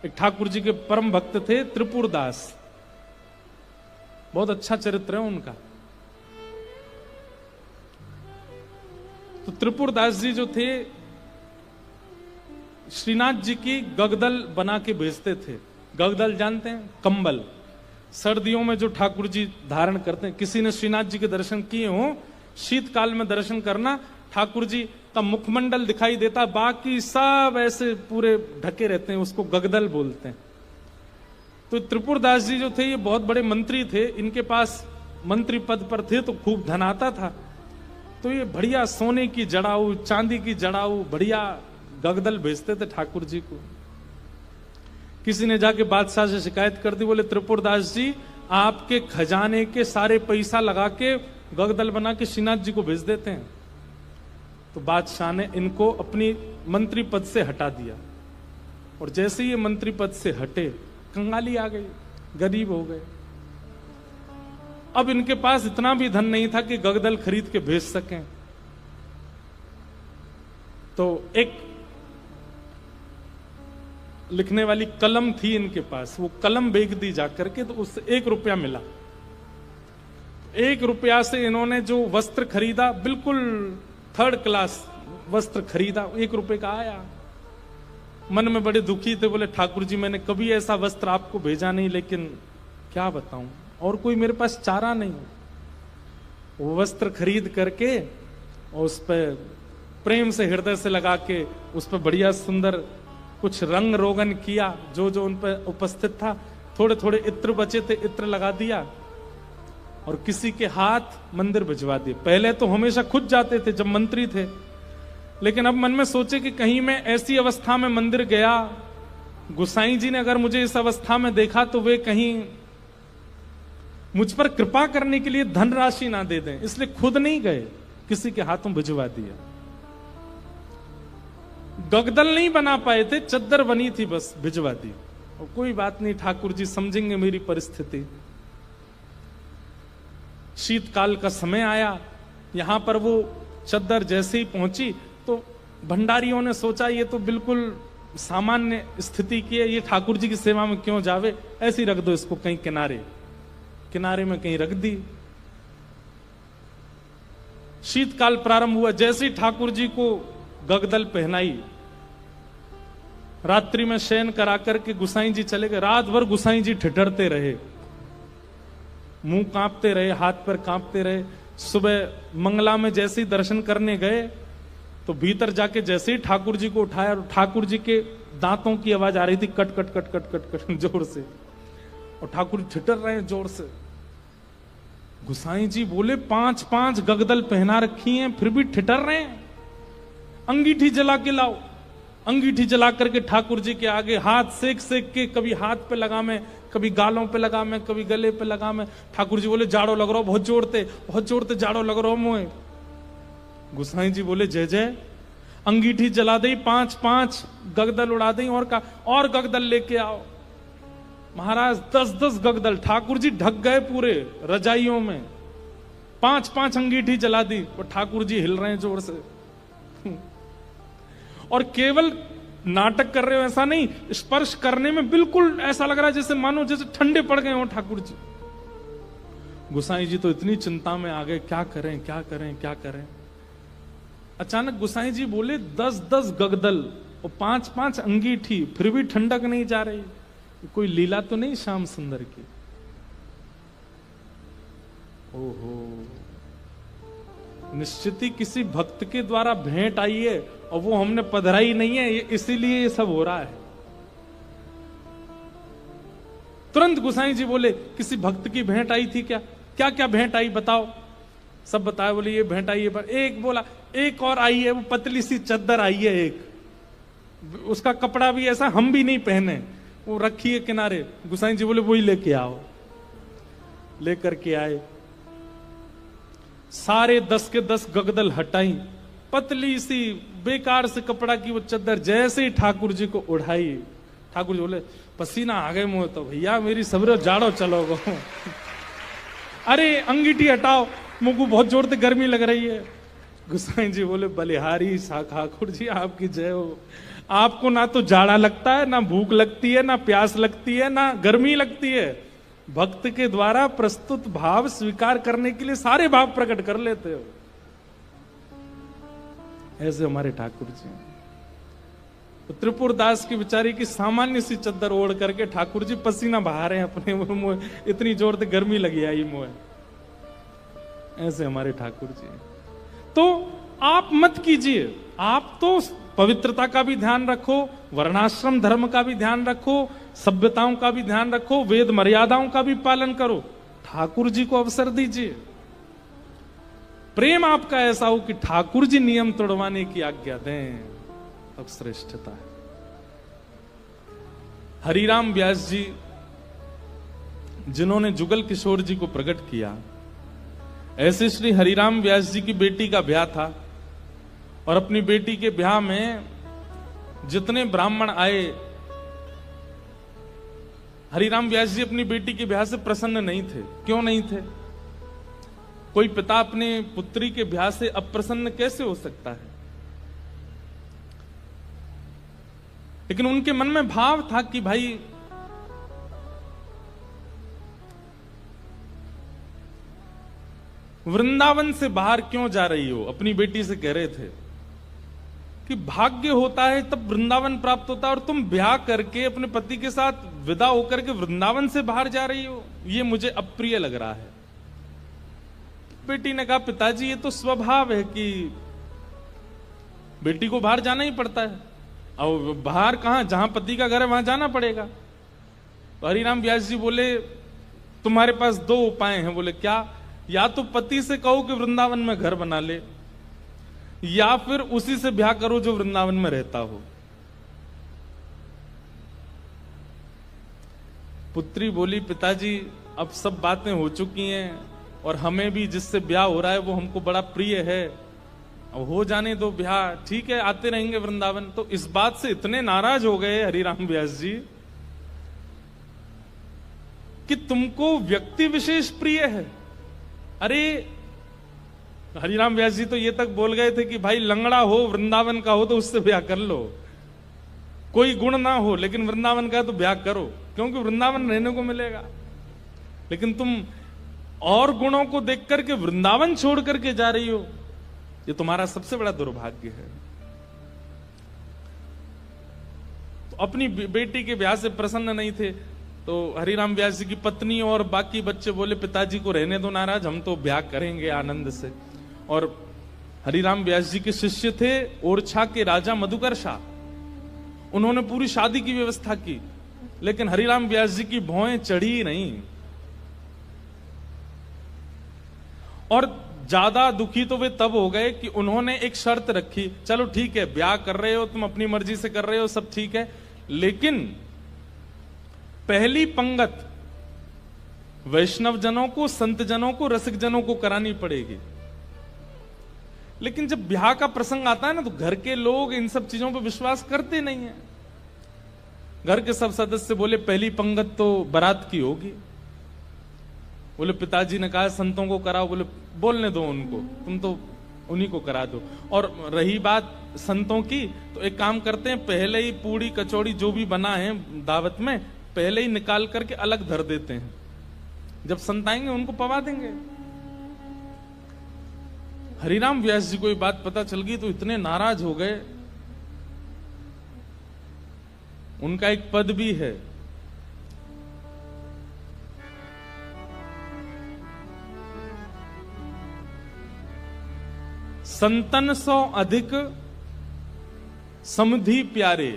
एक ठाकुर जी के परम भक्त थे त्रिपुरदास, बहुत अच्छा चरित्र है उनका। तो त्रिपुरदास जी जो थे श्रीनाथ जी की गगदल बना के भेजते थे। गगदल जानते हैं, कंबल, सर्दियों में जो ठाकुर जी धारण करते हैं। किसी ने श्रीनाथ जी के दर्शन किए हो, शीतकाल में दर्शन करना, ठाकुर जी का मुखमंडल दिखाई देता, बाकी सब ऐसे पूरे ढके रहते हैं, उसको गगदल बोलते हैं। तो त्रिपुरदास जी जो थे ये बहुत बड़े मंत्री थे, इनके पास मंत्री पद पर थे तो खूब धन आता था। तो ये बढ़िया सोने की जड़ाऊ, चांदी की जड़ाऊ, बढ़िया गगदल भेजते थे ठाकुर जी को। किसी ने जाके बादशाह से शिकायत कर दी, बोले त्रिपुरदास जी आपके खजाने के सारे पैसा लगा के गगदल बना के श्रीनाथ जी को भेज देते हैं। तो बादशाह ने इनको अपनी मंत्री पद से हटा दिया, और जैसे ये मंत्री पद से हटे कंगाली आ गई, गरीब हो गए। अब इनके पास इतना भी धन नहीं था कि गगदल खरीद के भेज सकें। तो एक लिखने वाली कलम थी इनके पास, वो कलम बेच दी जाकर के, तो उससे 1 रुपया मिला। 1 रुपया से इन्होंने जो वस्त्र खरीदा, बिल्कुल 3rd क्लास वस्त्र खरीदा, 1 रुपए का आया। मन में बड़े दुखी थे, बोले ठाकुर जी मैंने कभी ऐसा वस्त्र आपको भेजा नहीं, लेकिन क्या बताऊं, और कोई मेरे पास चारा नहीं। वो वस्त्र खरीद करके और उस पर प्रेम से हृदय से लगा के उस पर बढ़िया सुंदर कुछ रंग रोगन किया, जो जो उन पर उपस्थित था। थोड़े थोड़े इत्र बचे थे, इत्र लगा दिया और किसी के हाथ मंदिर भिजवा दिए। पहले तो हमेशा खुद जाते थे जब मंत्री थे, लेकिन अब मन में सोचे कि कहीं मैं ऐसी अवस्था में मंदिर गया, गुसाई जी ने अगर मुझे इस अवस्था में देखा तो वे कहीं मुझ पर कृपा करने के लिए धनराशि ना दे दें, इसलिए खुद नहीं गए, किसी के हाथों भिजवा दिया। गगदल नहीं बना पाए थे, चद्दर बनी थी, बस भिजवा दी। और कोई बात नहीं, ठाकुर जी समझेंगे मेरी परिस्थिति। शीतकाल का समय आया, यहां पर वो चद्दर जैसे ही पहुंची तो भंडारियों ने सोचा ये तो बिल्कुल सामान्य स्थिति की है, ये ठाकुर जी की सेवा में क्यों जावे, ऐसे ही रख दो इसको कहीं किनारे किनारे में कहीं रख दी। शीतकाल प्रारंभ हुआ, जैसे ही ठाकुर जी को गगदल पहनाई, रात्रि में शयन करा करके गुसाई जी चले गए। रात भर गुसाई जी ठिठरते रहे, मुंह कांपते रहे, हाथ पर कांपते रहे। सुबह मंगला में जैसे ही दर्शन करने गए तो भीतर जाके जैसे ही ठाकुर जी को उठाया, और ठाकुर जी के दांतों की आवाज आ रही थी, cut cut cut cut cut cut जोर से, और ठाकुर ठिठर रहे हैं जोर से। गुसाई जी बोले 5-5 गगदल पहना रखी हैं फिर भी ठिठर रहे हैं, अंगीठी जला के लाओ। अंगीठी जला करके ठाकुर जी के आगे हाथ सेक सेक के, कभी हाथ पे लगा मैं, कभी गालों पे लगा मैं, कभी गले पे लगा मैं। ठाकुर जी बोले जाड़ो लग रहा हो, बहुत जोड़ते जाड़ो लग रहा हो मुझे। गुसाई जी बोले जय जय। अंगीठी जला दी, 5-5 गगदल उड़ा दी, और गगदल लेके आओ। महाराज 10-10 गगदल, ठाकुर जी ढक गए पूरे रजाइयों में। 5-5 अंगीठी जला दी और ठाकुर जी हिल रहे हैं जोर से। और केवल नाटक कर रहे हो ऐसा नहीं, स्पर्श करने में बिल्कुल ऐसा लग रहा है जैसे मानो जैसे ठंडे पड़ गए हो ठाकुर जी। गुसाई जी तो इतनी चिंता में आ गए, क्या करें क्या करें क्या करें। अचानक गुसाई जी बोले 10-10 गगदल और 5-5 अंगीठी, फिर भी ठंडक नहीं जा रही, कोई लीला तो नहीं श्याम सुंदर की। ओहो, निश्चित ही किसी भक्त के द्वारा भेंट आई है और वो हमने पधराई नहीं है, इसीलिए ये सब हो रहा है। तुरंत गुसाई जी बोले किसी भक्त की भेंट आई थी क्या? क्या क्या भेंट आई बताओ। सब बताया, बोले ये भेंट आई है। पर एक बोला एक और आई है, वो पतली सी चद्दर आई है एक, उसका कपड़ा भी ऐसा हम भी नहीं पहने, वो रखी है किनारे। गुसाई जी बोले वही लेके आओ। लेकर के आए, सारे 10 के 10 गगदल हटाई, पतली सी बेकार से कपड़ा की वो चद्दर जैसे ही ठाकुर जी को उठाई, ठाकुर जी बोले पसीना आ गए मुंह, तो भैया मेरी सबरो जाड़ो चलो गो। अरे अंगीठी हटाओ, मुंह को बहुत जोर से गर्मी लग रही है। गोसाई जी बोले बलिहारी ठाकुर जी आपकी जय हो। आपको ना तो जाड़ा लगता है, ना भूख लगती है, ना प्यास लगती है, ना गर्मी लगती है। भक्त के द्वारा प्रस्तुत भाव स्वीकार करने के लिए सारे भाव प्रकट कर लेते हो। ऐसे हमारे ठाकुर जी। तो त्रिपुर दास की बेचारी की सामान्य सी चद्दर ओढ़ करके ठाकुर जी पसीना बहा रहे हैं अपने मुंह, इतनी जोर से गर्मी लगी आई मुंह। ऐसे हमारे ठाकुर जी। तो आप मत कीजिए, आप तो पवित्रता का भी ध्यान रखो, वर्णाश्रम धर्म का भी ध्यान रखो, सभ्यताओं का भी ध्यान रखो, वेद मर्यादाओं का भी पालन करो। ठाकुर जी को अवसर दीजिए। प्रेम आपका ऐसा हो कि ठाकुर जी नियम तोड़वाने की आज्ञा दें, तब श्रेष्ठता है। हरिराम व्यास जी जिन्होंने जुगल किशोर जी को प्रकट किया, ऐसे श्री हरिराम व्यास जी की बेटी का ब्याह था और अपनी बेटी के ब्याह में जितने ब्राह्मण आए, हरिराम व्यास जी अपनी बेटी के ब्याह से प्रसन्न नहीं थे। क्यों नहीं थे? कोई पिता अपने पुत्री के ब्याह से अप्रसन्न कैसे हो सकता है? लेकिन उनके मन में भाव था कि भाई वृंदावन से बाहर क्यों जा रही हो? अपनी बेटी से कह रहे थे कि भाग्य होता है तब वृंदावन प्राप्त होता है, और तुम ब्याह करके अपने पति के साथ विदा होकर के वृंदावन से बाहर जा रही हो, ये मुझे अप्रिय लग रहा है। बेटी ने कहा पिताजी ये तो स्वभाव है कि बेटी को बाहर जाना ही पड़ता है, और बाहर कहां, जहां पति का घर है वहां जाना पड़ेगा। तो हरिराम व्यास जी बोले तुम्हारे पास दो उपाय हैं। बोले क्या? या तो पति से कहो कि वृंदावन में घर बना ले, या फिर उसी से ब्याह करो जो वृंदावन में रहता हो। पुत्री बोली पिताजी अब सब बातें हो चुकी हैं और हमें भी जिससे ब्याह हो रहा है वो हमको बड़ा प्रिय है, अब हो जाने दो ब्याह, ठीक है आते रहेंगे वृंदावन। तो इस बात से इतने नाराज हो गए हरिराम व्यास जी कि तुमको व्यक्ति विशेष प्रिय है। अरे हरिराम व्यास जी तो ये तक बोल गए थे कि भाई लंगड़ा हो, वृंदावन का हो तो उससे ब्याह कर लो, कोई गुण ना हो लेकिन वृंदावन का तो ब्याह करो, क्योंकि वृंदावन रहने को मिलेगा। लेकिन तुम और गुणों को देख करके वृंदावन छोड़ करके जा रही हो, ये तुम्हारा सबसे बड़ा दुर्भाग्य है। तो अपनी बेटी के ब्याह से प्रसन्न नहीं थे, तो हरिराम व्यास जी की पत्नी और बाकी बच्चे बोले पिताजी को रहने दो नाराज, हम तो ब्याह करेंगे आनंद से। और हरिराम व्यास जी के शिष्य थे ओरछा के राजा मधुकरशा, उन्होंने पूरी शादी की व्यवस्था की, लेकिन हरिराम व्यास जी की भौएं चढ़ी नहीं। और ज्यादा दुखी तो वे तब हो गए कि उन्होंने एक शर्त रखी, चलो ठीक है ब्याह कर रहे हो तुम, अपनी मर्जी से कर रहे हो, सब ठीक है, लेकिन पहली पंगत वैष्णव जनों को, संत जनों को, रसिक जनों को करानी पड़ेगी। लेकिन जब ब्याह का प्रसंग आता है ना, तो घर के लोग इन सब चीजों पर विश्वास करते नहीं है। घर के सब सदस्य बोले पहली पंगत तो बारात की होगी। बोले पिताजी ने कहा संतों को कराओ। बोले बोलने दो उनको, तुम तो उन्हीं को करा दो। और रही बात संतों की, तो एक काम करते हैं, पहले ही पूड़ी कचौड़ी जो भी बना है दावत में पहले ही निकाल करके अलग धर देते हैं, जब संत आएंगे उनको पवा देंगे। हरिराम व्यास जी को ये बात पता चल गई तो इतने नाराज हो गए। उनका एक पद भी है, संतन सौ अधिक समधि प्यारे।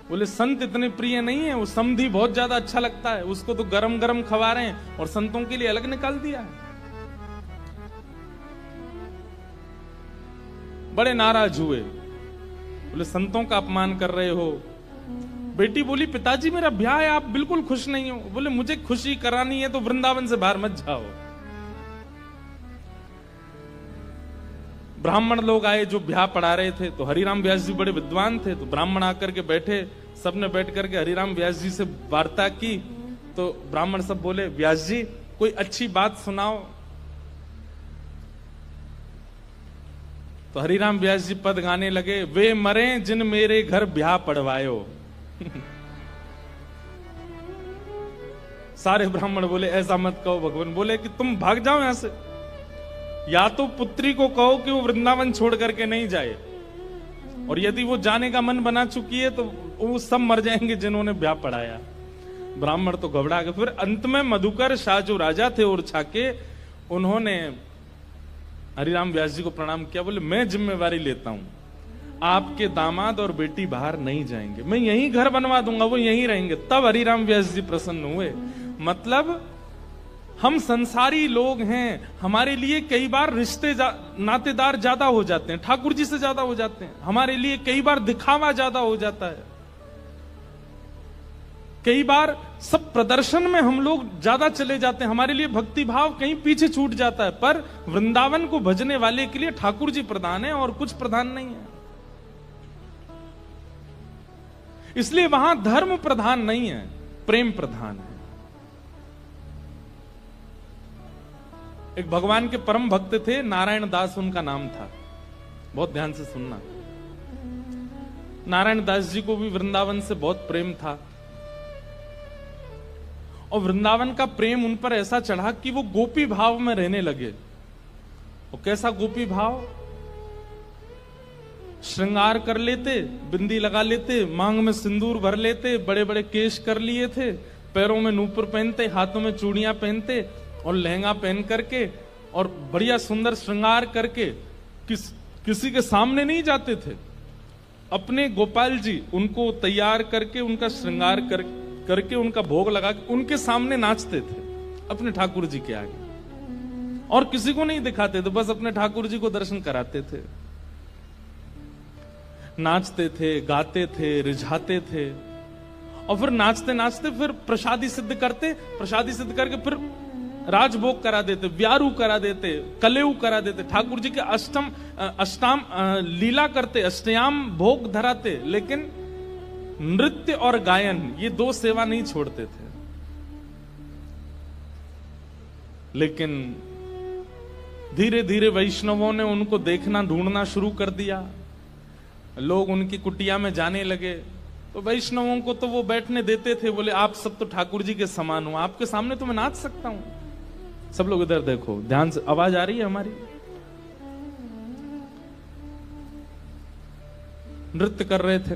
बोले संत इतने प्रिय नहीं है, वो समधि बहुत ज्यादा अच्छा लगता है, उसको तो गरम गरम खवा रहे हैं और संतों के लिए अलग निकाल दिया है। बड़े नाराज हुए, बोले संतों का अपमान कर रहे हो। बेटी बोली पिताजी मेरा ब्याह है, आप बिल्कुल खुश नहीं हो। बोले मुझे खुशी करानी है तो वृंदावन से बाहर मत जाओ। ब्राह्मण लोग आए जो ब्याह पढ़ा रहे थे, तो हरिराम व्यास जी बड़े विद्वान थे, तो ब्राह्मण आकर के बैठे, सबने बैठ करके हरिराम व्यास जी से वार्ता की। तो ब्राह्मण सब बोले व्यास जी कोई अच्छी बात सुनाओ। तो हरिराम व्यास जी पद गाने लगे, वे मरे जिन मेरे घर ब्याह पढ़वायो। सारे ब्राह्मण बोले ऐसा मत कहो। भगवान बोले कि तुम भाग जाओ यहां से, या तो पुत्री को कहो कि वो वृंदावन छोड़ करके नहीं जाए, और यदि वो जाने का मन बना चुकी है तो वो सब मर जाएंगे जिन्होंने ब्याह पढ़ाया। ब्राह्मण तो घबरा गए। फिर अंत में मधुकर शाह जो राजा थे ओरछा के, उन्होंने हरिराम व्यास जी को प्रणाम किया। बोले मैं जिम्मेवारी लेता हूं, आपके दामाद और बेटी बाहर नहीं जाएंगे, मैं यहीं घर बनवा दूंगा, वो यहीं रहेंगे। तब हरिराम व्यास जी प्रसन्न हुए। मतलब हम संसारी लोग हैं, हमारे लिए कई बार रिश्ते नातेदार ज्यादा हो जाते हैं, ठाकुर जी से ज्यादा हो जाते हैं। हमारे लिए कई बार दिखावा ज्यादा हो जाता है, कई बार सब प्रदर्शन में हम लोग ज्यादा चले जाते हैं, हमारे लिए भक्ति भाव कहीं पीछे छूट जाता है। पर वृंदावन को भजने वाले के लिए ठाकुर जी प्रधान है और कुछ प्रधान नहीं है। इसलिए वहां धर्म प्रधान नहीं है, प्रेम प्रधान है। एक भगवान के परम भक्त थे, नारायण दास उनका नाम था। बहुत ध्यान से सुनना। नारायण दास जी को भी वृंदावन से बहुत प्रेम था, और वृंदावन का प्रेम उन पर ऐसा चढ़ा कि वो गोपी भाव में रहने लगे। और कैसा गोपी भाव? श्रृंगार कर लेते, बिंदी लगा लेते, मांग में सिंदूर भर लेते, बड़े बड़े केश कर लिए थे, पैरों में नूपुर पहनते, हाथों में चूड़ियां पहनते और लहंगा पहन करके और बढ़िया सुंदर श्रृंगार करके किसी के सामने नहीं जाते थे। अपने गोपाल जी उनको तैयार करके, उनका श्रृंगार करके उनका भोग लगा के उनके सामने नाचते थे, अपने ठाकुर जी के आगे, और किसी को नहीं दिखाते थे, बस अपने ठाकुर जी को दर्शन कराते थे। नाचते थे, गाते थे, रिझाते थे, और फिर नाचते नाचते फिर प्रसादी सिद्ध करते, प्रसादी सिद्ध करके फिर राजभोग करा देते, व्यारू करा देते, कलेऊ करा देते, ठाकुर जी के अष्टाम लीला करते, अष्टयाम भोग धराते। लेकिन नृत्य और गायन ये दो सेवा नहीं छोड़ते थे। लेकिन धीरे धीरे वैष्णवों ने उनको देखना, ढूंढना शुरू कर दिया। लोग उनकी कुटिया में जाने लगे, तो वैष्णवों को तो वो बैठने देते थे। बोले आप सब तो ठाकुर जी के समान हो, आपके सामने तो मैं नाच सकता हूं। सब लोग इधर देखो, ध्यान से, आवाज आ रही है हमारी? नृत्य कर रहे थे।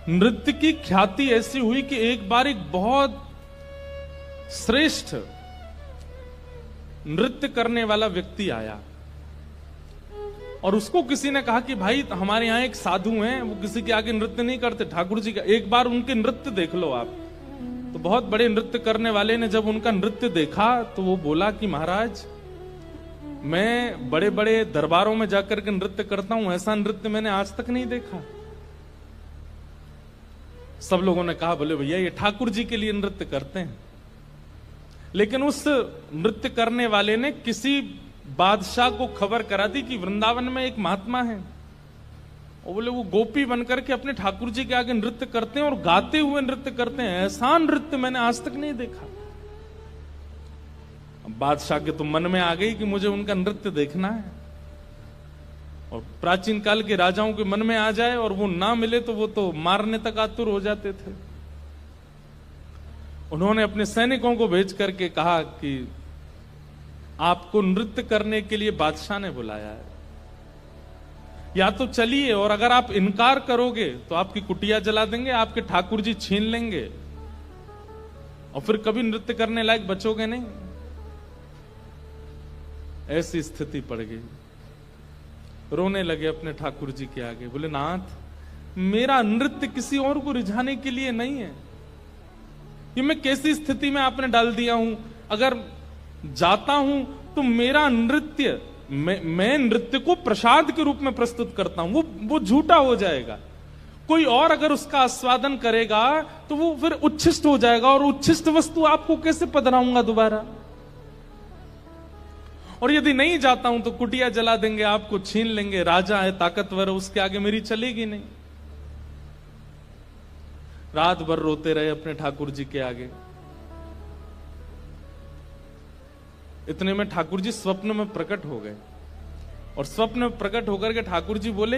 नृत्य की ख्याति ऐसी हुई कि एक बार एक बहुत श्रेष्ठ नृत्य करने वाला व्यक्ति आया, और उसको किसी ने कहा कि भाई हमारे यहाँ एक साधु हैं, वो किसी के आगे नृत्य नहीं करते, ठाकुर जी का, एक बार उनके नृत्य देख लो आप। तो बहुत बड़े नृत्य करने वाले ने जब उनका नृत्य देखा तो वो बोला कि महाराज, मैं बड़े बड़े दरबारों में जाकर के नृत्य करता हूं, ऐसा नृत्य मैंने आज तक नहीं देखा। सब लोगों ने कहा, बोले भैया ये ठाकुर जी के लिए नृत्य करते हैं। लेकिन उस नृत्य करने वाले ने किसी बादशाह को खबर करा दी कि वृंदावन में एक महात्मा है, और बोले वो गोपी बनकर के अपने ठाकुर जी के आगे नृत्य करते हैं और गाते हुए नृत्य करते हैं, ऐसा नृत्य मैंने आज तक नहीं देखा। बादशाह के तो मन में आ गई कि मुझे उनका नृत्य देखना है, और प्राचीन काल के राजाओं के मन में आ जाए और वो ना मिले तो वो तो मारने तक आतुर हो जाते थे। उन्होंने अपने सैनिकों को भेज करके कहा कि आपको नृत्य करने के लिए बादशाह ने बुलाया है, या तो चलिए, और अगर आप इनकार करोगे तो आपकी कुटिया जला देंगे, आपके ठाकुर जी छीन लेंगे, और फिर कभी नृत्य करने लायक बचोगे नहीं। ऐसी स्थिति पड़ गई। रोने लगे अपने ठाकुर जी के आगे। बोले नाथ, मेरा नृत्य किसी और को रिझाने के लिए नहीं है, ये मैं कैसी स्थिति में आपने डाल दिया हूं। अगर जाता हूं तो मेरा नृत्य, मैं नृत्य को प्रसाद के रूप में प्रस्तुत करता हूं, वो झूठा हो जाएगा। कोई और अगर उसका आस्वादन करेगा तो वो फिर उच्छिष्ट हो जाएगा, और उच्छिष्ट वस्तु आपको कैसे पधराऊंगा दोबारा। और यदि नहीं जाता हूं तो कुटिया जला देंगे, आपको छीन लेंगे, राजा है, ताकतवर है, उसके आगे मेरी चलेगी नहीं। रात भर रोते रहे अपने ठाकुर जी के आगे। इतने में ठाकुर जी स्वप्न में प्रकट हो गए। और स्वप्न में प्रकट होकर के ठाकुर जी बोले,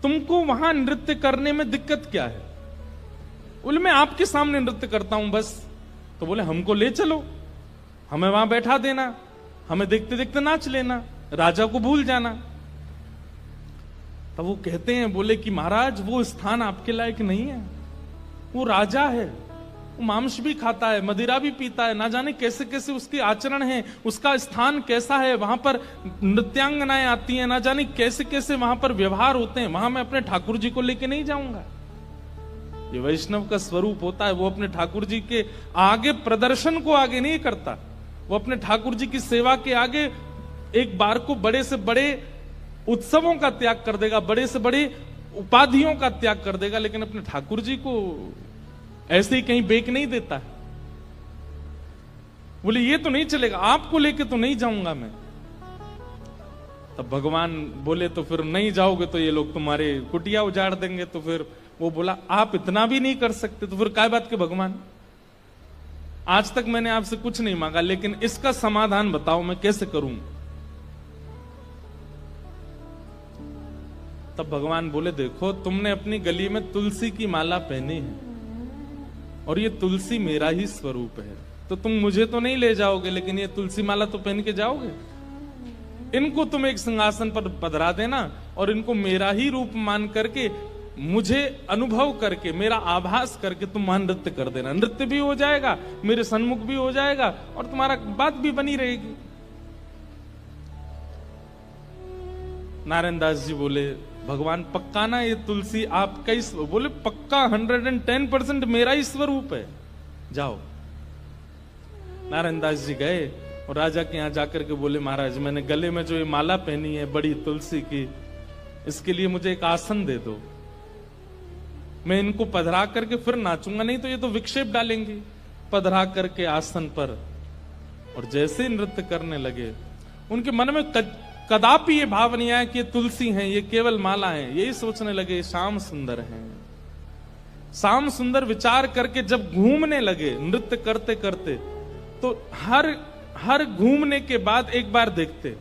तुमको वहां नृत्य करने में दिक्कत क्या है? बोले, मैं आपके सामने नृत्य करता हूं बस। तो बोले, हमको ले चलो, हमें वहां बैठा देना, हमें देखते देखते नाच लेना, राजा को भूल जाना। तब वो कहते हैं, बोले कि महाराज वो स्थान आपके लायक नहीं है, वो राजा है, वो मांस भी खाता है, मदिरा भी पीता है, ना जाने कैसे कैसे उसके आचरण है, उसका स्थान कैसा है, वहां पर नृत्यांगनाएं आती हैं, ना जाने कैसे कैसे वहां पर व्यवहार होते हैं, वहां मैं अपने ठाकुर जी को लेके नहीं जाऊंगा। ये वैष्णव का स्वरूप होता है, वो अपने ठाकुर जी के आगे प्रदर्शन को आगे नहीं करता, वो अपने ठाकुर जी की सेवा के आगे एक बार को बड़े से बड़े उत्सवों का त्याग कर देगा, बड़े से बड़े उपाधियों का त्याग कर देगा, लेकिन अपने ठाकुर जी को ऐसे ही कहीं बेक नहीं देता। बोले, ये तो नहीं चलेगा, आपको लेके तो नहीं जाऊंगा मैं। तब भगवान बोले, तो फिर नहीं जाओगे तो ये लोग तुम्हारे कुटिया उजाड़ देंगे। तो फिर वो बोला, आप इतना भी नहीं कर सकते, तो फिर काय बात के भगवान, आज तक मैंने आपसे कुछ नहीं मांगा, लेकिन इसका समाधान बताओ मैं कैसे करूं। तब भगवान बोले, देखो तुमने अपनी गली में तुलसी की माला पहनी है और ये तुलसी मेरा ही स्वरूप है, तो तुम मुझे तो नहीं ले जाओगे, लेकिन ये तुलसी माला तो पहन के जाओगे। इनको तुम एक सिंहासन पर पधरा देना और इनको मेरा ही रूप मान करके, मुझे अनुभव करके, मेरा आभास करके तुम वहां नृत्य कर देना। नृत्य भी हो जाएगा, मेरे सन्मुख भी हो जाएगा और तुम्हारा बात भी बनी रहेगी। नारायण दास जी बोले, भगवान पक्का ना ये तुलसी आपका ही? बोले, पक्का 110% मेरा ही स्वरूप है, जाओ। नारायण दास जी गए और राजा के यहां जाकर के बोले, महाराज मैंने गले में जो ये माला पहनी है बड़ी तुलसी की, इसके लिए मुझे एक आसन दे दो, मैं इनको पधरा करके फिर नाचूंगा, नहीं तो ये तो विक्षेप डालेंगे। पधरा करके आसन पर और जैसे नृत्य करने लगे, उनके मन में कदापि ये भाव नहीं आया कि ये तुलसी हैं, ये केवल माला हैं। यही सोचने लगे श्याम सुंदर हैं। श्याम सुंदर विचार करके जब घूमने लगे नृत्य करते करते, तो हर घूमने के बाद एक बार देखते,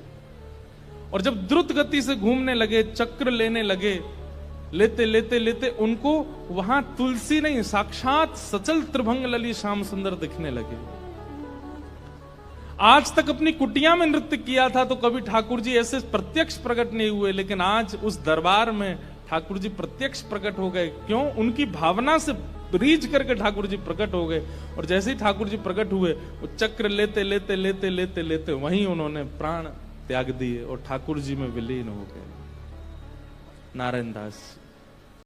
और जब द्रुत गति से घूमने लगे, चक्र लेने लगे, लेते लेते लेते उनको वहां तुलसी नहीं, साक्षात सचल त्रिभंग लली श्याम सुंदर दिखने लगे। आज तक अपनी कुटिया में नृत्य किया था तो कभी ठाकुर जी ऐसे प्रत्यक्ष प्रकट नहीं हुए, लेकिन आज उस दरबार में ठाकुर जी प्रत्यक्ष प्रकट हो गए। क्यों? उनकी भावना से रीझ करके ठाकुर जी प्रकट हो गए, और जैसे ही ठाकुर जी प्रकट हुए, वो चक्र लेते लेते लेते लेते लेते वहीं उन्होंने प्राण त्याग दिए और ठाकुर जी में विलीन हो गए। नारायण दास।